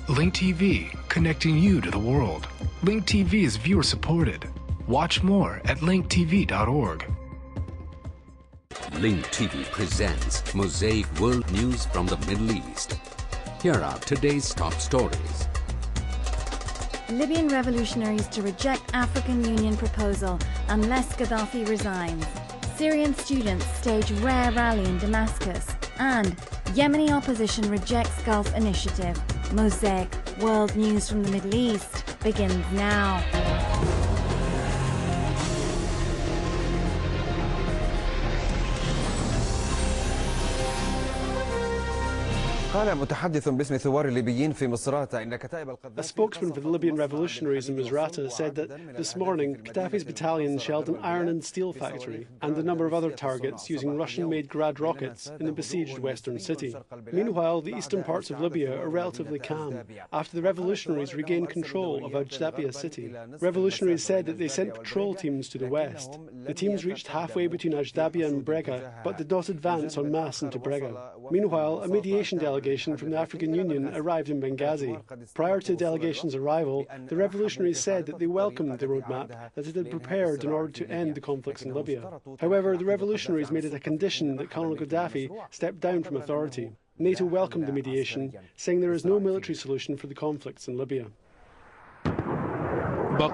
Link TV, connecting you to the world. Link TV is viewer supported. Watch more at linktv.org. Link TV presents Mosaic World News from the Middle East. Here are today's top stories. Libyan revolutionaries to reject African Union proposal unless Gaddafi resigns. Syrian students stage rare rally in Damascus. And Yemeni opposition rejects Gulf initiative. Mosaic World News from the Middle East begins now. A spokesman for the Libyan revolutionaries in Misrata said that this morning Gaddafi's battalions shelled an iron and steel factory and a number of other targets using Russian-made Grad rockets in the besieged western city. Meanwhile, the eastern parts of Libya are relatively calm after the revolutionaries regained control of Ajdabiya city. Revolutionaries said that they sent patrol teams to the west. The teams reached halfway between Ajdabiya and Brega, but did not advance en masse into Brega. Meanwhile, a mediation delegation from the African Union arrived in Benghazi. Prior to the delegation's arrival, the revolutionaries said that they welcomed the roadmap that it had prepared in order to end the conflicts in Libya. However, the revolutionaries made it a condition that Colonel Gaddafi step down from authority. NATO welcomed the mediation, saying there is no military solution for the conflicts in Libya. The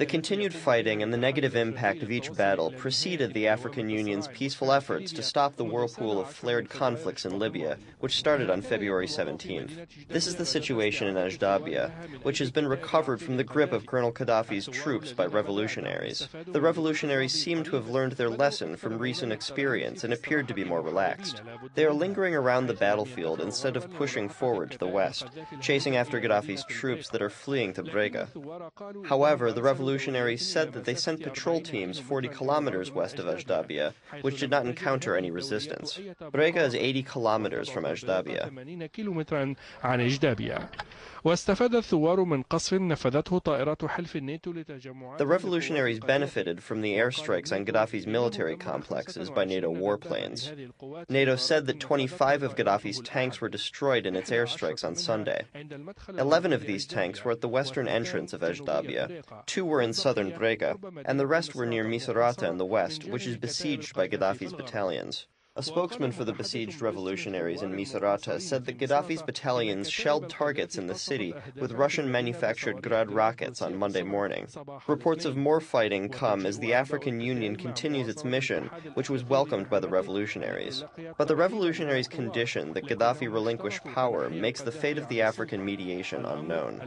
continued fighting and the negative impact of each battle preceded the African Union's peaceful efforts to stop the whirlpool of flared conflicts in Libya, which started on February 17th. This is the situation in Ajdabiya, which has been recovered from the grip of Colonel Gaddafi's troops by revolutionaries. The revolutionaries seem to have learned their lesson from recent experience and appeared to be more relaxed. They are lingering around the battlefield instead of pushing forward to the west, chasing after Gaddafi's troops that are fleeing to Brega. However, the revolutionaries said that they sent patrol teams 40 kilometers west of Ajdabiya, which did not encounter any resistance. Brega is 80 kilometers from Ajdabiya. The revolutionaries benefited from the airstrikes on Gaddafi's military complexes by NATO warplanes. NATO said that 25 of Gaddafi's tanks were destroyed in its airstrikes on Sunday. 11 of these tanks were at the western entrance of Ajdabiya, 2 were in southern Brega, and the rest were near Misrata in the west, which is besieged by Gaddafi's battalions. A spokesman for the besieged revolutionaries in Misrata said that Gaddafi's battalions shelled targets in the city with Russian-manufactured Grad rockets on Monday morning. Reports of more fighting come as the African Union continues its mission, which was welcomed by the revolutionaries. But the revolutionaries' condition that Gaddafi relinquish power makes the fate of the African mediation unknown.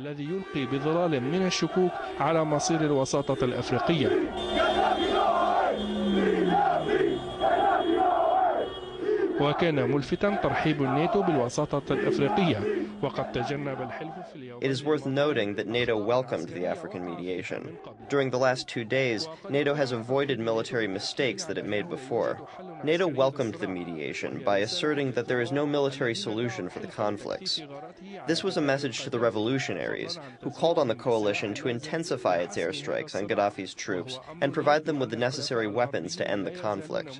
وكان ملفتا ترحيب الناتو بالوساطة الأفريقية وقد تجنب الحلف في اليوم. It is worth noting that NATO welcomed the African mediation. During the last 2 days, NATO has avoided military mistakes that it made before. NATO welcomed the mediation by asserting that there is no military solution for the conflicts. This was a message to the revolutionaries, who called on the coalition to intensify its airstrikes on Gaddafi's troops and provide them with the necessary weapons to end the conflict.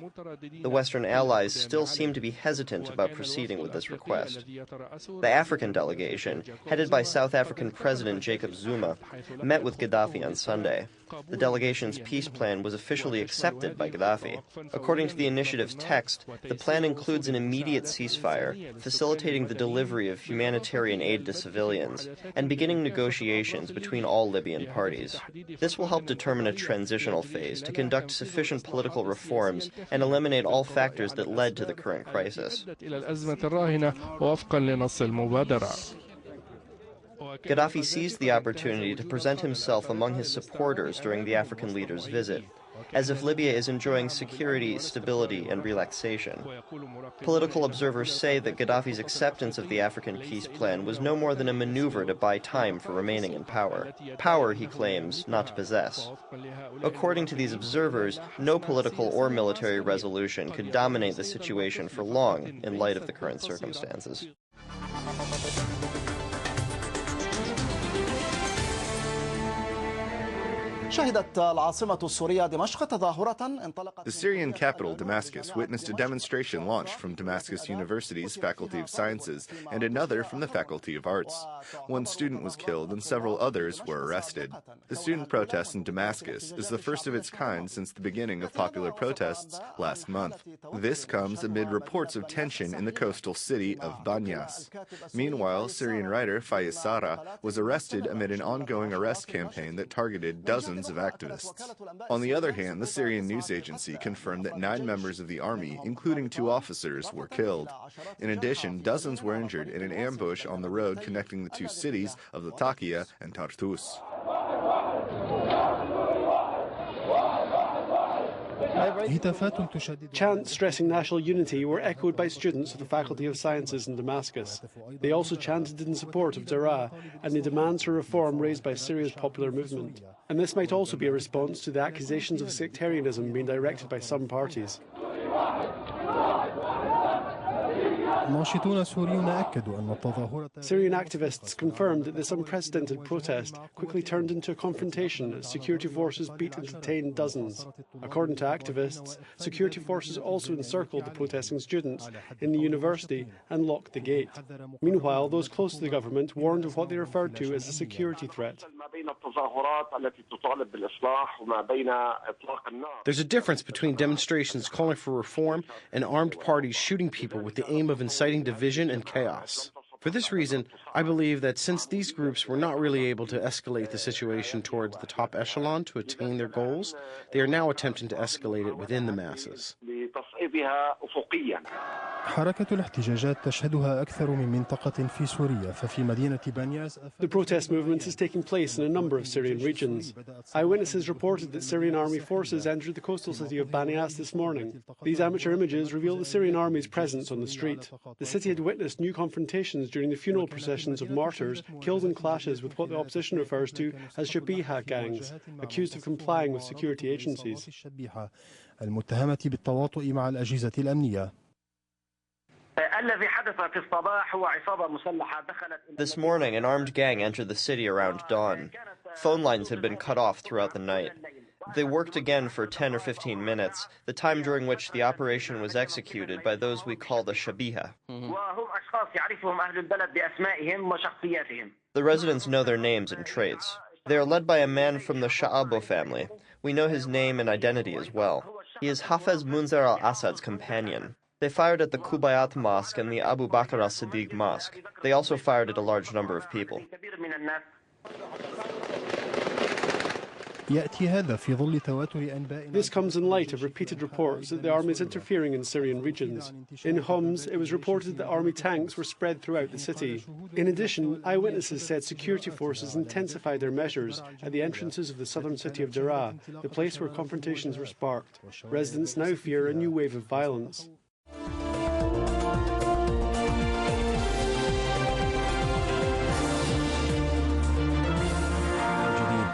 The Western allies still seem to be hesitant about proceeding with this request. The African delegation, headed by South African President Jacob Zuma, met with Gaddafi on Sunday. The delegation's peace plan was officially accepted by Gaddafi. According to the initiative's text, the plan includes an immediate ceasefire, facilitating the delivery of humanitarian aid to civilians, and beginning negotiations between all Libyan parties. This will help determine a transitional phase to conduct sufficient political reforms and eliminate all factors that led to the current crisis. Gaddafi seized the opportunity to present himself among his supporters during the African leader's visit, as if Libya is enjoying security, stability, and relaxation. Political observers say that Gaddafi's acceptance of the African peace plan was no more than a maneuver to buy time for remaining in power. Power, he claims, not to possess. According to these observers, no political or military resolution could dominate the situation for long in light of the current circumstances. The Syrian capital, Damascus, witnessed a demonstration launched from Damascus University's Faculty of Sciences and another from the Faculty of Arts. One student was killed and several others were arrested. The student protest in Damascus is the first of its kind since the beginning of popular protests last month. This comes amid reports of tension in the coastal city of Banyas. Meanwhile, Syrian writer Ouattara was arrested amid an ongoing arrest campaign that targeted dozens of activists. On the other hand, the Syrian news agency confirmed that 9 members of the army, including 2 officers, were killed. In addition, dozens were injured in an ambush on the road connecting the 2 cities of Latakia and Tartus. Chants stressing national unity were echoed by students of the Faculty of Sciences in Damascus. They also chanted in support of Daraa and the demands for reform raised by Syria's popular movement. And this might also be a response to the accusations of sectarianism being directed by some parties. Syrian activists confirmed that this unprecedented protest quickly turned into a confrontation as security forces beat and detained dozens. According to activists, security forces also encircled the protesting students in the university and locked the gate. Meanwhile, those close to the government warned of what they referred to as a security threat. There's a difference between demonstrations calling for reform and armed parties shooting people with the aim of inciting division and chaos. For this reason, I believe that since these groups were not really able to escalate the situation towards the top echelon to attain their goals, they are now attempting to escalate it within the masses. The protest movement is taking place in a number of Syrian regions. Eyewitnesses reported that Syrian army forces entered the coastal city of Banyas this morning. These amateur images reveal the Syrian army's presence on the street. The city had witnessed new confrontations during the funeral processions of martyrs killed in clashes with what the opposition refers to as Shabiha gangs, accused of complying with security agencies. This morning, an armed gang entered the city around dawn. Phone lines had been cut off throughout the night. They worked again for 10 or 15 minutes, the time during which the operation was executed by those we call the Shabiha. The residents know their names and traits. They are led by a man from the Sha'abo family. We know his name and identity as well. He is Hafez Munzer al-Assad's companion. They fired at the Qubayat Mosque and the Abu Bakr al-Siddiq Mosque. They also fired at a large number of people. This comes in light of repeated reports that the army is interfering in Syrian regions. In Homs, it was reported that army tanks were spread throughout the city. In addition, eyewitnesses said security forces intensified their measures at the entrances of the southern city of Daraa, the place where confrontations were sparked. Residents now fear a new wave of violence.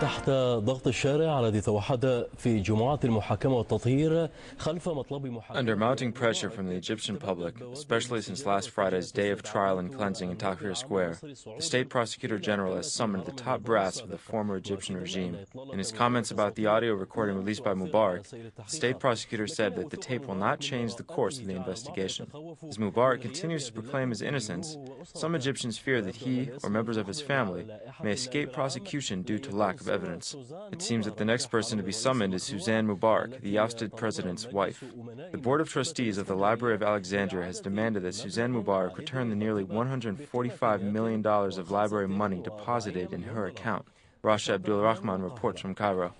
تحت ضغط الشارع الذي توحد في جمعات المحاكمة والتطهير خلف مطلب محاكمة. Under mounting pressure from the Egyptian public, especially since last Friday's day of trial and cleansing in Tahrir Square, the state prosecutor general has summoned the top brass of the former Egyptian regime. In his comments about the audio recording released by Mubarak, the state prosecutor said that the tape will not change the course of the investigation. As Mubarak continues to proclaim his innocence, some Egyptians fear that he or members of his family may escape prosecution due to lack of evidence. It seems that the next person to be summoned is Suzanne Mubarak, the ousted president's wife. The Board of Trustees of the Library of Alexandria has demanded that Suzanne Mubarak return the nearly $145 million of library money deposited in her account. Rasha Abdul Rahman reports from Cairo.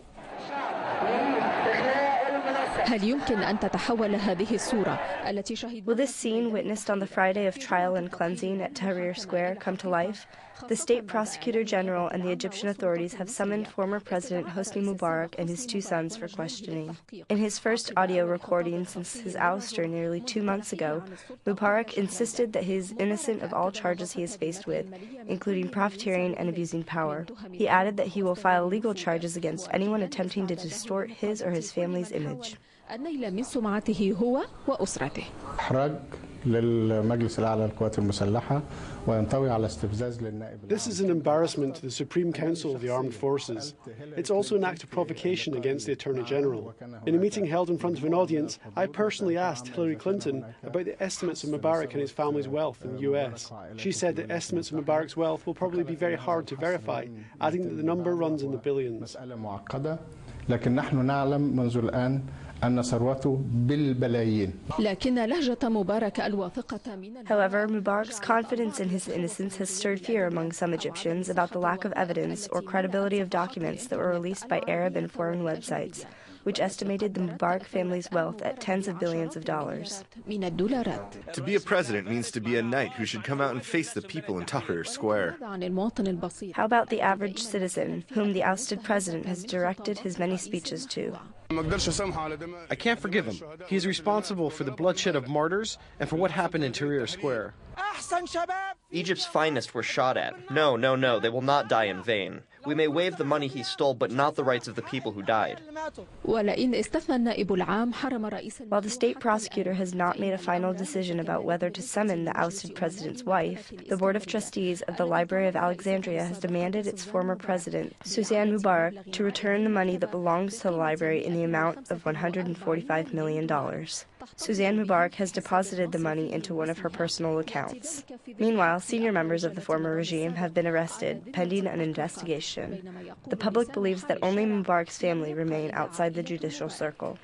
Will this scene witnessed on the Friday of trial and cleansing at Tahrir Square come to life? The state prosecutor general and the Egyptian authorities have summoned former President Hosni Mubarak and his 2 sons for questioning. In his first audio recording since his ouster nearly 2 months ago, Mubarak insisted that he is innocent of all charges he is faced with, including profiteering and abusing power. He added that he will file legal charges against anyone attempting to distort his or his family's image. This is an embarrassment to the Supreme Council of the Armed Forces. It's also an act of provocation against the Attorney General. In a meeting held in front of an audience, I personally asked Hillary Clinton about the estimates of Mubarak and his family's wealth in the US. She said that estimates of Mubarak's wealth will probably be very hard to verify, adding that the number runs in the billions. However, Mubarak's confidence in his innocence has stirred fear among some Egyptians about the lack of evidence or credibility of documents that were released by Arab and foreign websites, which estimated the Mubarak family's wealth at tens of billions of dollars. To be a president means to be a knight who should come out and face the people in Tahrir Square. How about the average citizen, whom the ousted president has directed his many speeches to? I can't forgive him. He is responsible for the bloodshed of martyrs and for what happened in Tahrir Square. Egypt's finest were shot at. No, they will not die in vain. We may waive the money he stole, but not the rights of the people who died. While the state prosecutor has not made a final decision about whether to summon the ousted president's wife, the Board of Trustees of the Library of Alexandria has demanded its former president, Suzanne Mubarak, to return the money that belongs to the library in the amount of $145 million. Suzanne Mubarak has deposited the money into one of her personal accounts. Meanwhile, senior members of the former regime have been arrested, pending an investigation. The public believes that only Mubarak's family remain outside the judicial circle.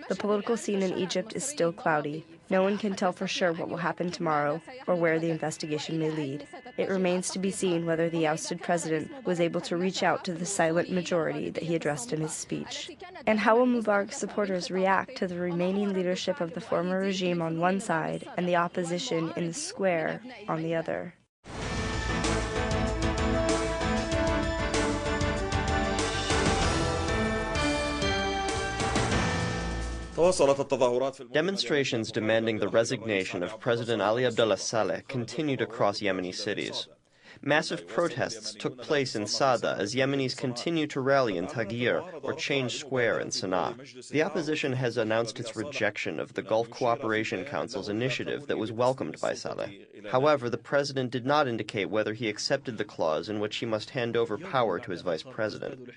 The political scene in Egypt is still cloudy. No one can tell for sure what will happen tomorrow or where the investigation may lead. It remains to be seen whether the ousted president was able to reach out to the silent majority that he addressed in his speech. And how will Mubarak's supporters react to the remaining leadership of the former regime on one side and the opposition in the square on the other? Demonstrations demanding the resignation of President Ali Abdullah Saleh continued across Yemeni cities. Massive protests took place in Sada as Yemenis continue to rally in Tagir or Change Square in Sana'a. The opposition has announced its rejection of the Gulf Cooperation Council's initiative that was welcomed by Saleh. However, the president did not indicate whether he accepted the clause in which he must hand over power to his vice president.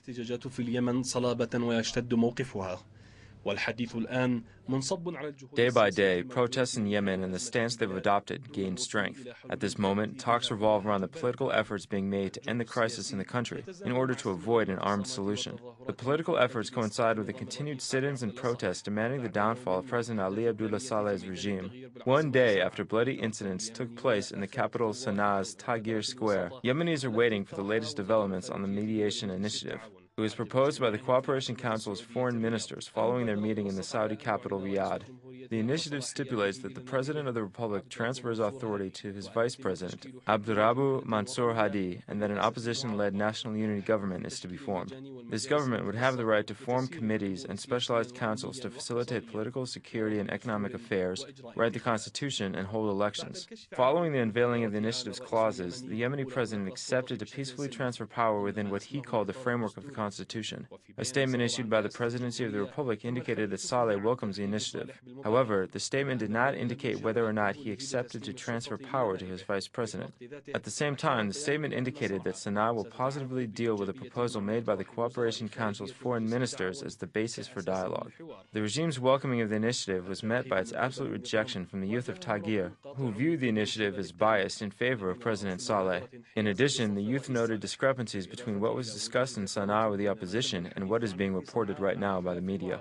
Day by day, protests in Yemen and the stance they've adopted gain strength. At this moment, talks revolve around the political efforts being made to end the crisis in the country in order to avoid an armed solution. The political efforts coincide with the continued sit-ins and protests demanding the downfall of President Ali Abdullah Saleh's regime. One day after bloody incidents took place in the capital Sana'a's Tagir Square, Yemenis are waiting for the latest developments on the mediation initiative. It was proposed by the Cooperation Council's foreign ministers following their meeting in the Saudi capital, Riyadh. The initiative stipulates that the President of the Republic transfers authority to his Vice President, Abdurrabbu Mansour Hadi, and that an opposition-led national unity government is to be formed. This government would have the right to form committees and specialized councils to facilitate political, security, and economic affairs, write the Constitution, and hold elections. Following the unveiling of the initiative's clauses, the Yemeni president accepted to peacefully transfer power within what he called the framework of the Constitution. A statement issued by the Presidency of the Republic indicated that Saleh welcomes the initiative. However, the statement did not indicate whether or not he accepted to transfer power to his vice president. At the same time, the statement indicated that Sana'a will positively deal with a proposal made by the Cooperation Council's foreign ministers as the basis for dialogue. The regime's welcoming of the initiative was met by its absolute rejection from the youth of Tagir, who viewed the initiative as biased in favor of President Saleh. In addition, the youth noted discrepancies between what was discussed in Sana'a with the opposition and what is being reported right now by the media.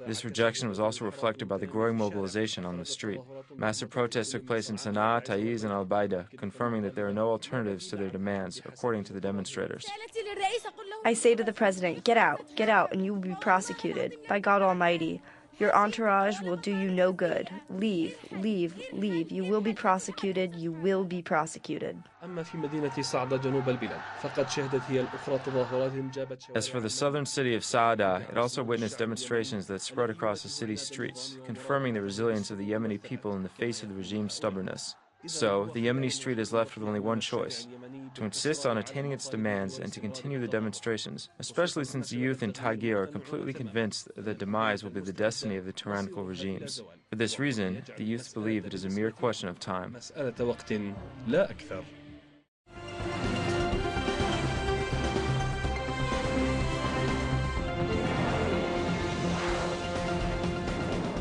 This rejection was also reflected by the growing mobilization on the street. Massive protests took place in Sana'a, Taiz, and Al-Baida, confirming that there are no alternatives to their demands, according to the demonstrators. I say to the president, get out, and you will be prosecuted. By God Almighty, your entourage will do you no good. Leave, leave, leave. You will be prosecuted. You will be prosecuted. As for the southern city of Saada, it also witnessed demonstrations that spread across the city's streets, confirming the resilience of the Yemeni people in the face of the regime's stubbornness. So, the Yemeni street is left with only one choice: to insist on attaining its demands and to continue the demonstrations, especially since the youth in Tagier are completely convinced that demise will be the destiny of the tyrannical regimes. For this reason, the youth believe it is a mere question of time.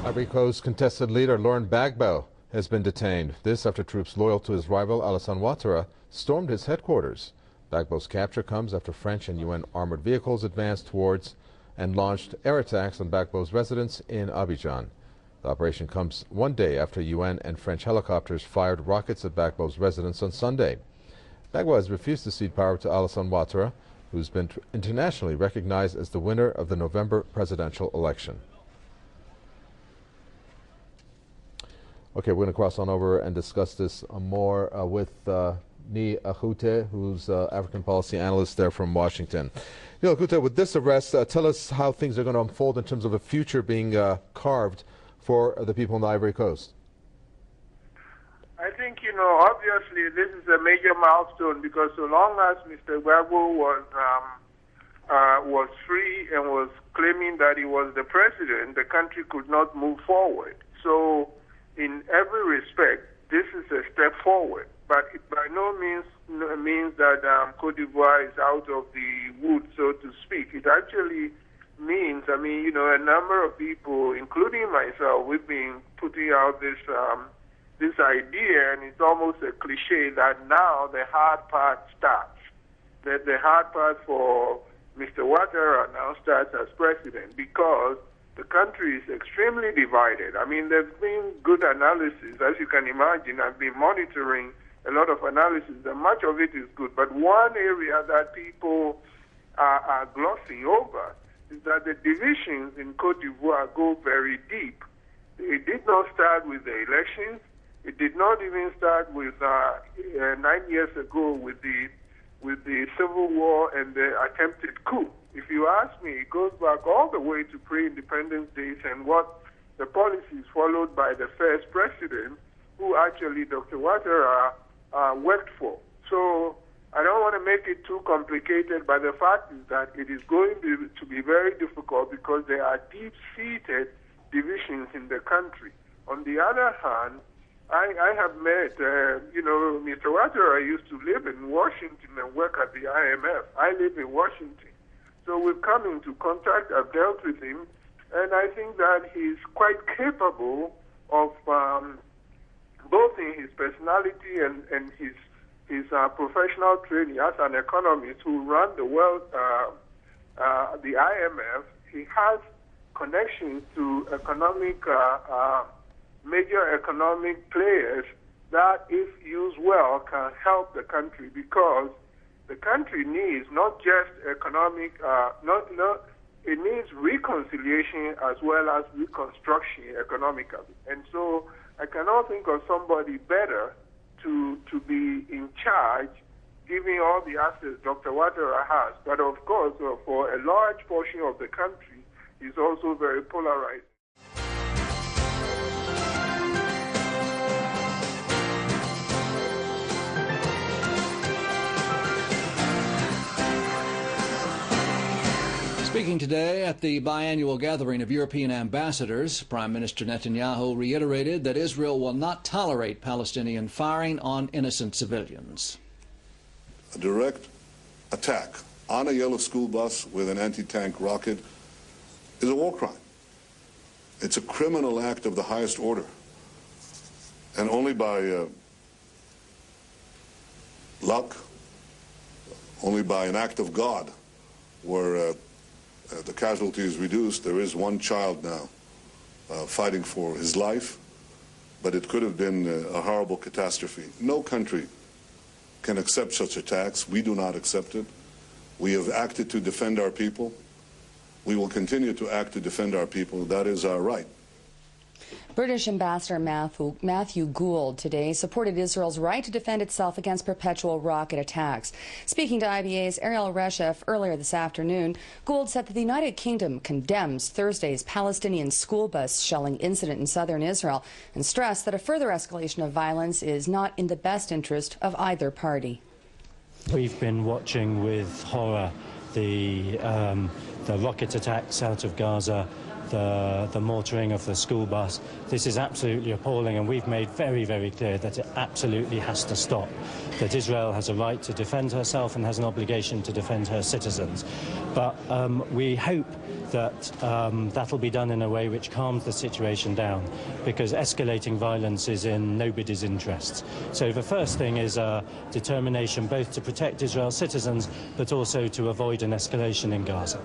Ivory Coast contested leader Laurent Gbagbo has been detained. This after troops loyal to his rival Alassane Ouattara stormed his headquarters. Gbagbo's capture comes after French and UN armored vehicles advanced towards and launched air attacks on Gbagbo's residence in Abidjan. The operation comes one day after UN and French helicopters fired rockets at Gbagbo's residence on Sunday. Gbagbo has refused to cede power to Alassane Ouattara, who's been internationally recognized as the winner of the November presidential election. Okay, we're going to cross on over and discuss this more with Ni Akute, who's African policy analyst there from Washington. Ni Akute, with this arrest, tell us how things are going to unfold in terms of a future being carved for the people on the Ivory Coast. I think, obviously this is a major milestone because so long as Mr. Gbagbo was free and was claiming that he was the president, the country could not move forward. So, in every respect, this is a step forward, but it by no means means that Côte d'Ivoire is out of the woods, so to speak. It actually means, a number of people, including myself, we've been putting out this idea, and it's almost a cliche that now the hard part starts. That the hard part for Mr. Ouattara now starts as president because the country is extremely divided. There's been good analysis, as you can imagine. I've been monitoring a lot of analysis, and much of it is good. But one area that people are glossing over is that the divisions in Côte d'Ivoire go very deep. It did not start with the elections. It did not even start with 9 years ago with the civil war and the attempted coup. If you ask me, it goes back all the way to pre-independence days and what the policies followed by the first president, who actually Dr. Ouattara worked for. So I don't want to make it too complicated, but the fact is that it is going to be very difficult because there are deep-seated divisions in the country. On the other hand, I have met, Mr. Ouattara used to live in Washington and work at the IMF. I live in Washington. So we've come into contact, I've dealt with him, and I think that he's quite capable of, both in his personality and his professional training as an economist who ran the world, the IMF. He has connections to major economic players that, if used well, can help the country because the country needs not just economic, it needs reconciliation as well as reconstruction economically. And so I cannot think of somebody better to be in charge, giving all the assets Dr. Ouattara has. But of course, for a large portion of the country, he's also very polarizing. Speaking today at the biannual gathering of European ambassadors, Prime Minister Netanyahu reiterated that Israel will not tolerate Palestinian firing on innocent civilians. A direct attack on a yellow school bus with an anti-tank rocket is a war crime. It's a criminal act of the highest order. And only by luck, only by an act of God, were the casualties reduced. There is one child now fighting for his life, but it could have been a horrible catastrophe. No country can accept such attacks. We do not accept it. We have acted to defend our people. We will continue to act to defend our people. That is our right. British Ambassador Matthew Gould today supported Israel's right to defend itself against perpetual rocket attacks. Speaking to IBA's Ariel Reshef earlier this afternoon, Gould said that the United Kingdom condemns Thursday's Palestinian school bus shelling incident in southern Israel and stressed that a further escalation of violence is not in the best interest of either party. We've been watching with horror the rocket attacks out of Gaza, the mortaring of the school bus. This is absolutely appalling, and we've made very, very clear that it absolutely has to stop, that Israel has a right to defend herself and has an obligation to defend her citizens. But we hope that that'll be done in a way which calms the situation down, because escalating violence is in nobody's interests. So the first thing is determination both to protect Israel's citizens but also to avoid an escalation in Gaza.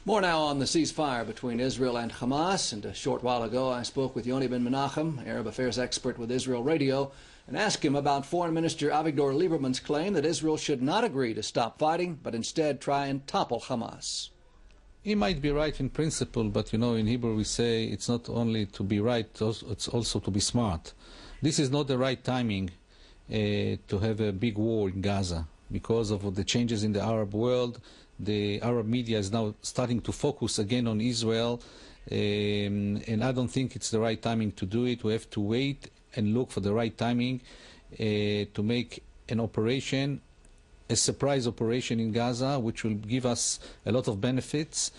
More now on the ceasefire between Israel and Hamas. And a short while ago, I spoke with Yoni Ben Menachem, Arab affairs expert with Israel Radio, and asked him about Foreign Minister Avigdor Lieberman's claim that Israel should not agree to stop fighting, but instead try and topple Hamas. He might be right in principle, but you know, in Hebrew we say it's not only to be right, it's also to be smart. This is not the right timing to have a big war in Gaza because of the changes in the Arab world. The Arab media is now starting to focus again on Israel, and I don't think it's the right timing to do it. We have to wait and look for the right timing to make an operation, a surprise operation in Gaza, which will give us a lot of benefits,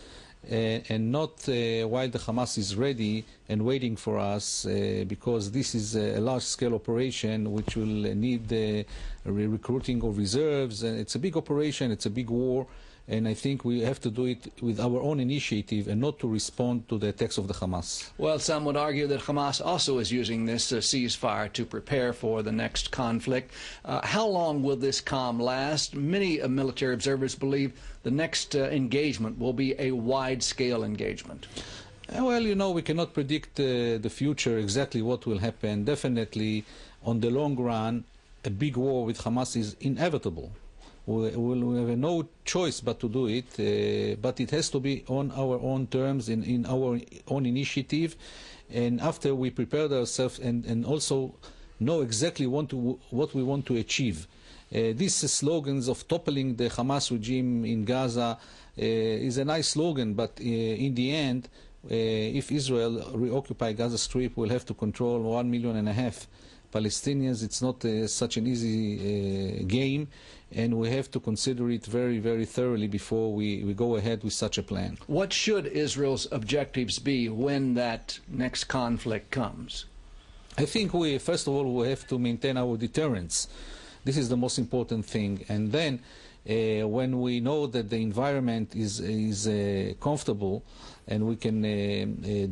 and not while the Hamas is ready and waiting for us, because this is a large-scale operation which will need recruiting of reserves. It's a big operation, it's a big war, and I think we have to do it with our own initiative and not to respond to the attacks of the Hamas. Well, some would argue that Hamas also is using this ceasefire to prepare for the next conflict. How long will this calm last? Many military observers believe the next engagement will be a wide-scale engagement. Well, you know, we cannot predict the future, exactly what will happen. Definitely, on the long run, a big war with Hamas is inevitable. We have no choice but to do it, but it has to be on our own terms, in our own initiative, and after we prepare ourselves and also know exactly what we want to achieve. These slogans of toppling the Hamas regime in Gaza is a nice slogan, but in the end, if Israel reoccupy Gaza Strip, we'll have to control 1.5 million Palestinians. It's not such an easy game, and we have to consider it very, very thoroughly before we go ahead with such a plan. What should Israel's objectives be when that next conflict comes? I think first of all, we have to maintain our deterrence. This is the most important thing. And then when we know that the environment is comfortable and we can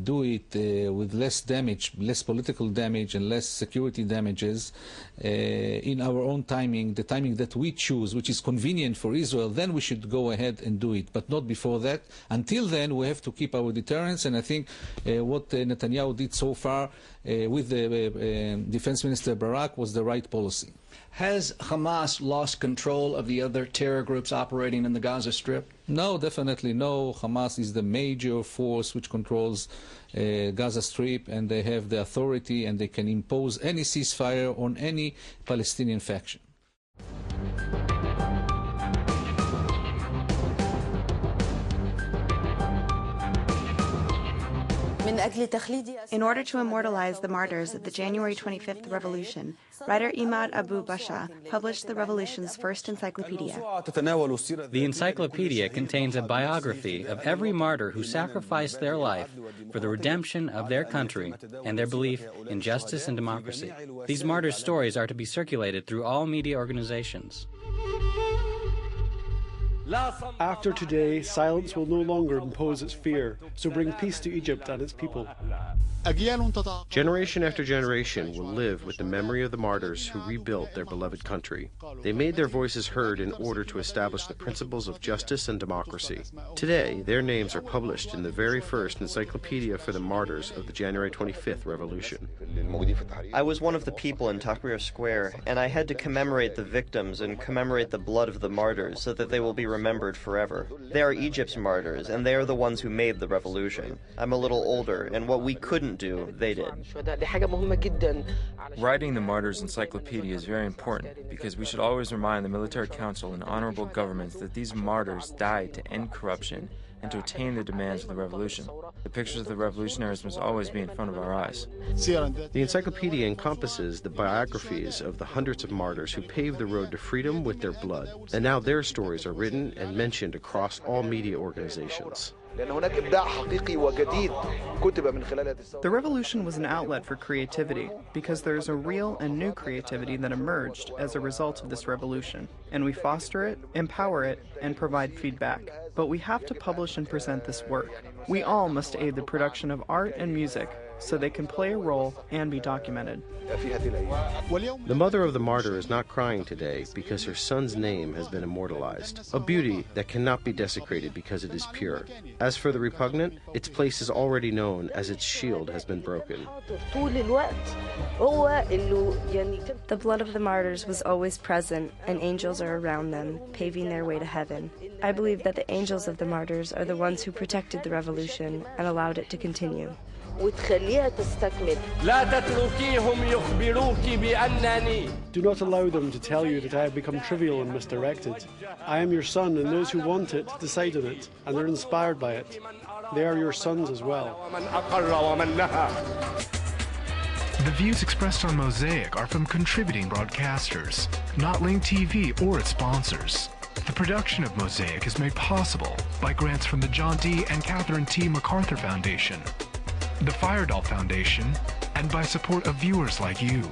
do it with less damage, less political damage and less security damages in our own timing, the timing that we choose, which is convenient for Israel, then we should go ahead and do it, but not before that. Until then, we have to keep our deterrence, and I think what Netanyahu did so far with the Defense Minister Barak was the right policy. Has Hamas lost control of the other terror groups operating in the Gaza Strip? No, definitely no. Hamas is the major force which controls Gaza Strip, and they have the authority and they can impose any ceasefire on any Palestinian faction. In order to immortalize the martyrs of the January 25th revolution, writer Imad Abu Basha published the revolution's first encyclopedia. The encyclopedia contains a biography of every martyr who sacrificed their life for the redemption of their country and their belief in justice and democracy. These martyrs' stories are to be circulated through all media organizations. After today, silence will no longer impose its fear, so bring peace to Egypt and its people. Generation after generation will live with the memory of the martyrs who rebuilt their beloved country. They made their voices heard in order to establish the principles of justice and democracy. Today, their names are published in the very first encyclopedia for the martyrs of the January 25th revolution. I was one of the people in Tahrir Square, and I had to commemorate the victims and commemorate the blood of the martyrs so that they will be remembered forever. They are Egypt's martyrs, and they are the ones who made the revolution. I'm a little older, and what we couldn't do, they did. Writing the Martyrs' encyclopedia is very important because we should always remind the military council and honorable governments that these martyrs died to end corruption and to attain the demands of the revolution. The pictures of the revolutionaries must always be in front of our eyes. The encyclopedia encompasses the biographies of the hundreds of martyrs who paved the road to freedom with their blood, and now their stories are written and mentioned across all media organizations. The revolution was an outlet for creativity because there is a real and new creativity that emerged as a result of this revolution, and we foster it, empower it, and provide feedback. But we have to publish and present this work. We all must aid the production of art and music so they can play a role and be documented. The mother of the martyr is not crying today because her son's name has been immortalized, a beauty that cannot be desecrated because it is pure. As for the repugnant, its place is already known as its shield has been broken. The blood of the martyrs was always present, and angels are around them, paving their way to heaven. I believe that the angels of the martyrs are the ones who protected the revolution and allowed it to continue. Do not allow them to tell you that I have become trivial and misdirected. I am your son, and those who want it decide on it, and are inspired by it. They are your sons as well. The views expressed on Mosaic are from contributing broadcasters, not Link TV or its sponsors. The production of Mosaic is made possible by grants from the John D. and Catherine T. MacArthur Foundation, the Firedoll Foundation, and by support of viewers like you.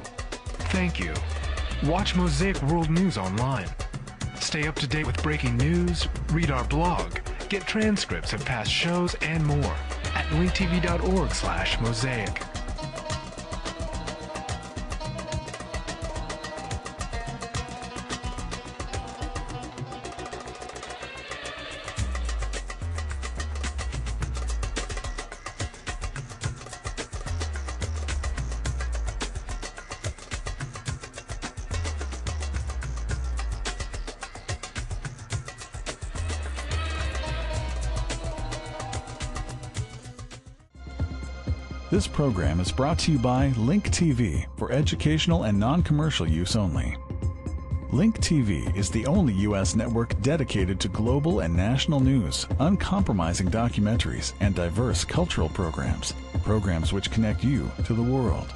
Thank you. Watch Mosaic World News online. Stay up to date with breaking news, read our blog, get transcripts of past shows, and more at linktv.org/mosaic. This program is brought to you by Link TV for educational and non-commercial use only. Link TV is the only U.S. network dedicated to global and national news, uncompromising documentaries, and diverse cultural programs, programs which connect you to the world.